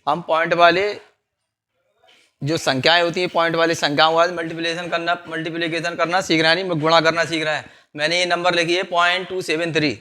हम पॉइंट वाले जो संख्याएं होती हैं, पॉइंट वाली संख्याओं का मल्टीप्लिकेशन करना सीख रहा है, नहीं गुणा करना सीख रहा है। मैंने ये नंबर लिखी है 0.273।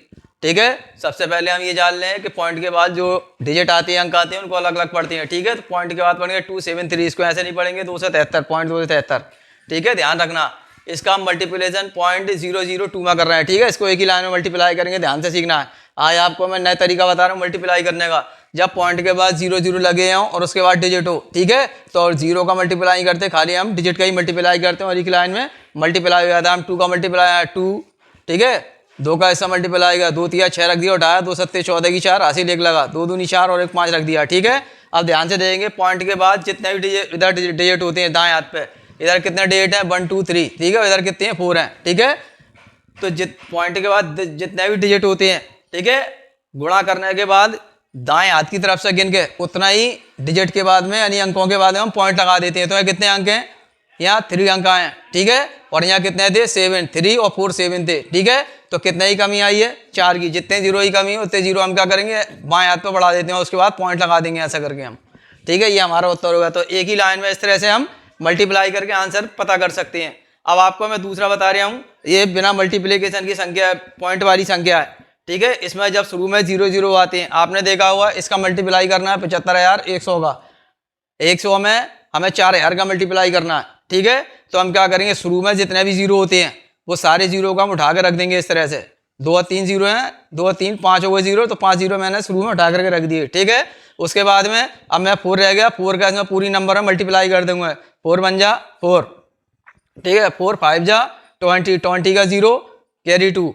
ठीक है, सबसे पहले हम ये जान लें कि पॉइंट के बाद जो डिजिट आते हैं, अंक आते हैं, उनको अलग अलग पढ़ते हैं। ठीक है, तो पॉइंट के बाद पढ़ेंगे 273, इसको ऐसे नहीं पढ़ेंगे 273, 0.273। ठीक है, ध्यान रखना, इसका हम मल्टीप्लिकेशन 0.002 में कर रहे हैं। ठीक है, इसको एक ही लाइन में मल्टीप्लाई करेंगे, ध्यान से सीखना है। आज आपको मैं नया तरीका बता रहा हूँ मल्टीप्लाई करने का। जब पॉइंट के बाद 0 लगे हों और उसके बाद डिजिट हो, ठीक है, तो और 0 का मल्टीप्लाई करते, खाली हम डिजिट का ही मल्टीप्लाई करते हैं और एक लाइन में मल्टीप्लाई हो जाता है। हम 2 का मल्टीप्लाई है 2, ठीक है, 2 का ऐसा मल्टीप्लाई का 2 3 6 रख दिया, उठाया 2 7 14 की 4, हासिल 1 लगा, 2 दूनी 4 और 1 5 रख दिया। ठीक है, अब ध्यान से देखेंगे पॉइंट के बाद जितने भी इधर डिजिट होते हैं दाएं हाथ पे, इधर कितने डिजिट हैं 1 2 3, ठीक है, इधर कितने हैं 4 हैं। ठीक है, तो पॉइंट के बाद जितने भी डिजिट होते हैं, ठीक है, गुणा करने के बाद दाएं हाथ की तरफ से गिन के उतना ही डिजिट के बाद में यानी अंकों के बाद में हम पॉइंट लगा देते हैं। तो यहाँ कितने अंक हैं, यहाँ 3 अंक आए हैं। ठीक है, और यहाँ कितने थे 7, 3 और 4 7 थे। ठीक है, तो कितने ही कमी आई है 4 की, जितने 0 ही कमी है उतने 0 हम क्या करेंगे बाएं हाथ पे बढ़ा देते हैं, उसके बाद पॉइंट लगा देंगे ऐसा करके हम। ठीक है, ये हमारा उत्तर होगा। तो एक ही लाइन में इस तरह से हम मल्टीप्लाई करके आंसर पता कर सकते हैं। अब आपको मैं दूसरा बता रहा हूँ, ये बिना मल्टीप्लिकेशन की संख्या, पॉइंट वाली संख्या है। ठीक है, इसमें जब शुरू में 0 आते हैं, आपने देखा हुआ, इसका मल्टीप्लाई करना है 75,100 का, 100 में हमें 4000 का मल्टीप्लाई करना है। ठीक है, तो हम क्या करेंगे, शुरू में जितने भी 0 होते हैं वो सारे 0 को हम उठा कर रख देंगे इस तरह से। 2 और 3 0 हैं, 2 और 3 5 हो गए 0, तो 5 0 मैंने शुरू में उठा करके रख दिए। ठीक है, उसके बाद में अब मैं 4 रह गया, 4 का इसमें पूरी नंबर में मल्टीप्लाई कर दूंगा। 4 1 जा 4, ठीक है, 4 5 जा 20, 20 का 0 कैरी 2।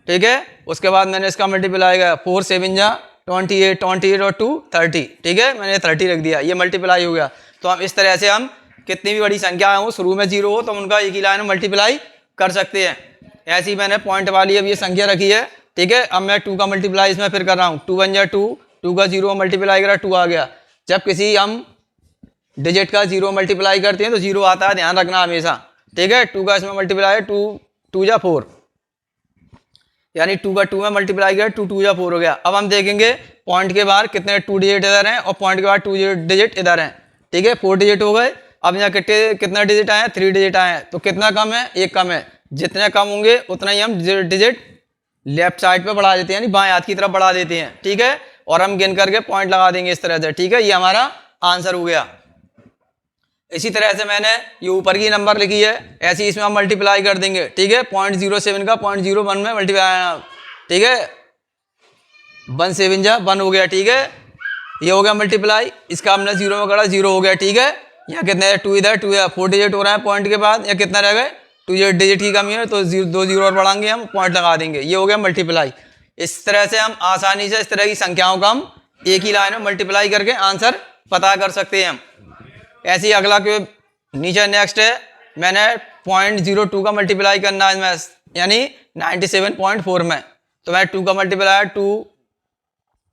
ठीक है, उसके बाद मैंने इसका मल्टीप्लाई किया 4 7 जा 28, 28 और 2 30। ठीक है, मैंने 30 रख दिया, ये मल्टीप्लाई हो गया। तो हम इस तरह से हम कितनी भी बड़ी संख्या हो, शुरू में 0 हो, तो उनका एक ही लाइन में मल्टीप्लाई कर सकते हैं। ऐसे ही मैंने पॉइंट वाली अब ये संख्या रखी है। ठीक है, अब मैं 2 का मल्टीप्लाई इसमें फिर कर रहा हूँ। 2 1 जा 2, 2 का 0 मल्टीप्लाई करा 2 आ गया। जब किसी हम डिजिट का 0 मल्टीप्लाई करते हैं तो 0 आता है, ध्यान रखना हमेशा। ठीक है, 2 का इसमें मल्टीप्लाई 2 2 जा 4, यानी 2 का 2 में मल्टीप्लाई किया 2 2 जा 4 हो गया। अब हम देखेंगे पॉइंट के बाहर कितने 2 डिजिट इधर हैं और पॉइंट के बाद 2 डिजिट इधर हैं। ठीक है, 4 डिजिट हो गए। अब यहाँ कितना डिजिट आए हैं, 3 डिजिट आए हैं। तो कितना कम है, 1 कम है। जितने कम होंगे उतना ही हम डिजिट लेफ्ट साइड पे बढ़ा देते हैं, यानी बाएं हाथ की तरफ बढ़ा देते हैं। ठीक है, और हम गिन करके पॉइंट लगा देंगे इस तरह से। ठीक है, ये हमारा आंसर हो गया। इसी तरह से मैंने ये ऊपर की नंबर लिखी है, ऐसे ही इसमें हम मल्टीप्लाई कर देंगे। ठीक है, 0.07 का 0.01 में मल्टीप्लाई। ठीक है, 1 7 जा 1 हो गया। ठीक है, ये हो गया मल्टीप्लाई, इसका हमने 0 में करा 0 हो गया। ठीक है, यहाँ कितने 2 इधर 2 है, 4 डिजिट हो रहा है पॉइंट के बाद, या कितना रह गए 2 डिजिट की कमी है, तो 2 0 और बढ़ाएंगे हम, पॉइंट लगा देंगे। ये हो गया मल्टीप्लाई। इस तरह से हम आसानी से इस तरह की संख्याओं का हम एक ही लाइन में मल्टीप्लाई करके आंसर पता कर सकते हैं हम। ऐसे ही अगला के नीचे नेक्स्ट है, मैंने 0.02 का मल्टीप्लाई करना है इसमें, यानी 97.4 में। तो मैं 2 का मल्टीप्लाई 2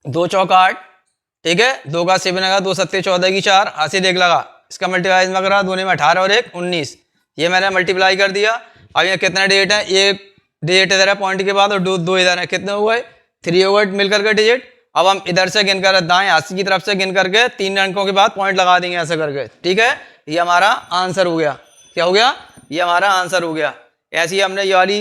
2 चौक 8, ठीक है, 2 का 7 लगा, 2 7 14 की 4, हासिल 1 लगा। इसका मल्टीप्लाई इसमें करा, 2 में 18 और 1 19, ये मैंने मल्टीप्लाई कर दिया। अब ये कितना डिजिट है, एक डिजिट इधर है पॉइंट के बाद और 2 इधर है, कितने हो गए 3 हो गए मिलकर के डिजिट। अब हम इधर से गिन कर दाएं हाथ की तरफ से गिन करके 3 अंकों के बाद पॉइंट लगा देंगे ऐसा करके। ठीक है, ये हमारा आंसर हो गया। क्या हो गया, ये हमारा आंसर हो गया। ऐसे ही हमने ये वाली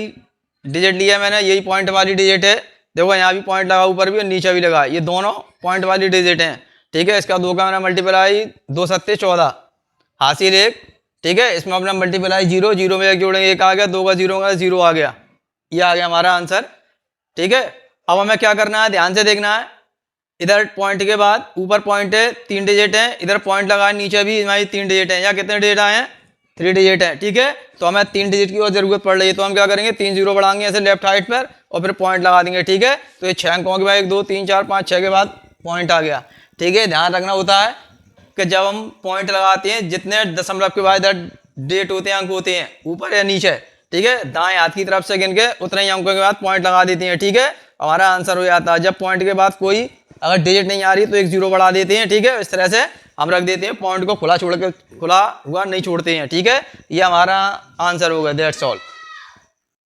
डिजिट लिया, मैंने यही पॉइंट वाली डिजिट है। देखो यहाँ भी पॉइंट लगा, ऊपर भी और नीचे भी लगा, ये दोनों पॉइंट वाली डिजिट हैं। ठीक है, इसका 2 का मैंने मल्टीप्लाई 2 7 14, हासिल 1। ठीक है, इसमें अपना मल्टीप्लाई 0 0 में 1 जोड़ेंगे 1 आ गया, 2 का 0 का 0 आ गया, ये आ गया हमारा आंसर। ठीक है, अब हमें क्या करना है, ध्यान से देखना है। इधर पॉइंट के बाद ऊपर पॉइंट है 3 डिजिट है, इधर पॉइंट लगाए नीचे भी हमारी 3 डिजिट है। यहाँ कितने डिजिट आए हैं 3 डिजिट है। ठीक है, तो हमें 3 डिजिट की और जरूरत पड़ रही है, तो हम क्या करेंगे 3 0 बढ़ाएंगे ऐसे लेफ्ट साइड पर और फिर पॉइंट लगा देंगे। ठीक है, तो ये 6 अंकों के बाद 1 2 3 4 5 6 के बाद पॉइंट आ गया। ठीक है, ध्यान रखना होता है कि जब हम पॉइंट लगाते हैं जितने दशमलव के बाद इधर डिजिट होते हैं, अंक होते हैं ऊपर या नीचे, ठीक है, दाएं हाथ की तरफ से गिन के उतने ही अंकों के बाद पॉइंट लगा देते हैं। ठीक है, हमारा आंसर हो जाता है। जब पॉइंट के बाद कोई अगर डिजिट नहीं आ रही तो 1 0 बढ़ा देते हैं। ठीक है, इस तरह से हम रख देते हैं, पॉइंट को खुला छोड़ के, खुला हुआ नहीं छोड़ते हैं। ठीक है, ये हमारा आंसर होगा। That's all.